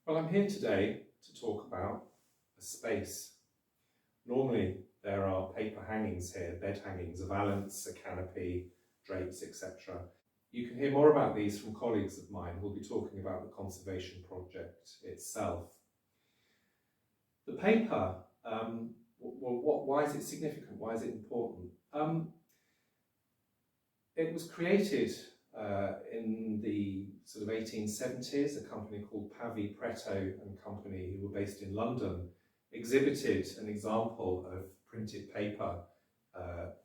Well, I'm here today to talk about a space. Normally there are paper hangings here, bed hangings, a valance, a canopy, drapes, etc. You can hear more about these from colleagues of mine who will be talking about the conservation project itself. The paper, why is it significant? Why is it important? It was created in the sort of 1870s. A company called Pavi, Preto and Company, who were based in London, exhibited an example of printed paper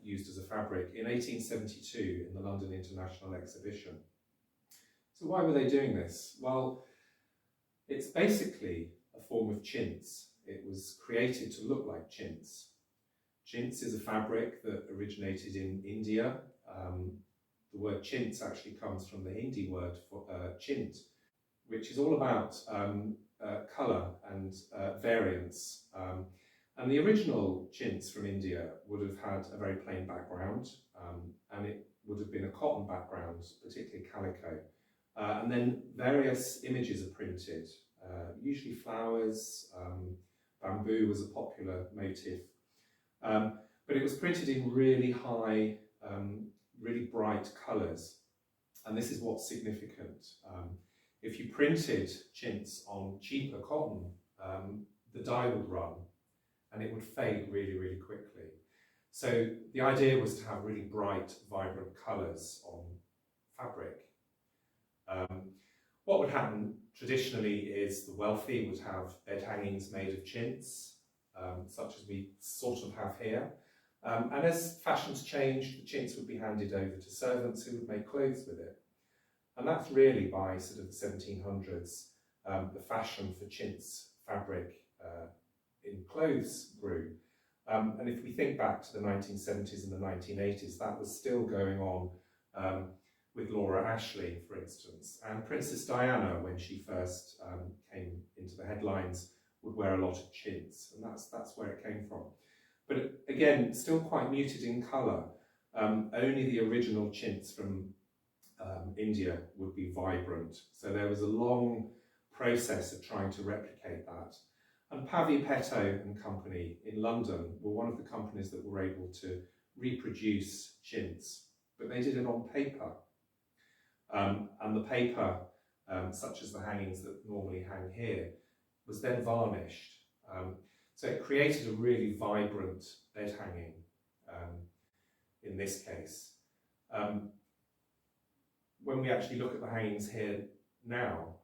used as a fabric in 1872 in the London International Exhibition. So why were they doing this? Well, it's basically a form of chintz. It was created to look like chintz. Chintz is a fabric that originated in India. The word chintz actually comes from the Hindi word for chint, which is all about colour and variance. And the original chintz from India would have had a very plain background, and it would have been a cotton background, particularly calico. And then various images are printed, usually flowers, bamboo was a popular motif. But it was printed in really high, really bright colours, and this is what's significant. If you printed chintz on cheaper cotton, the dye would run and it would fade really, really quickly. So the idea was to have really bright, vibrant colours on fabric. What would happen traditionally is the wealthy would have bed hangings made of chintz, such as we sort of have here. And as fashions changed, the chintz would be handed over to servants who would make clothes with it. And that's really by sort of the 1700s, the fashion for chintz fabric in clothes grew. And if we think back to the 1970s and the 1980s, that was still going on with Laura Ashley, for instance. And Princess Diana, when she first came into the headlines, would wear a lot of chintz, and that's where it came from. But again, still quite muted in colour. Only the original chintz from India would be vibrant. So there was a long process of trying to replicate that. And Pavi, Preto and Company in London were one of the companies that were able to reproduce chintz, but they did it on paper. And the paper, such as the hangings that normally hang here, was then varnished. So it created a really vibrant bed hanging in this case. When we actually look at the hangings here now,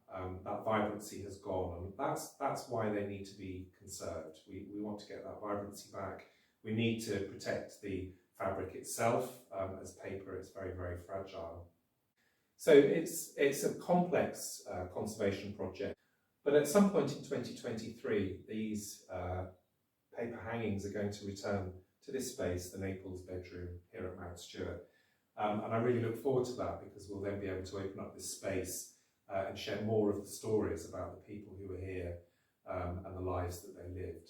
that vibrancy has gone, and that's why they need to be conserved. We want to get that vibrancy back. We need to protect the fabric itself. As paper, it's very, very fragile. So it's a complex conservation project. But at some point in 2023, these paper hangings are going to return to this space, the Naples bedroom here at Mount Stewart. And I really look forward to that, because we'll then be able to open up this space and share more of the stories about the people who were here and the lives that they lived.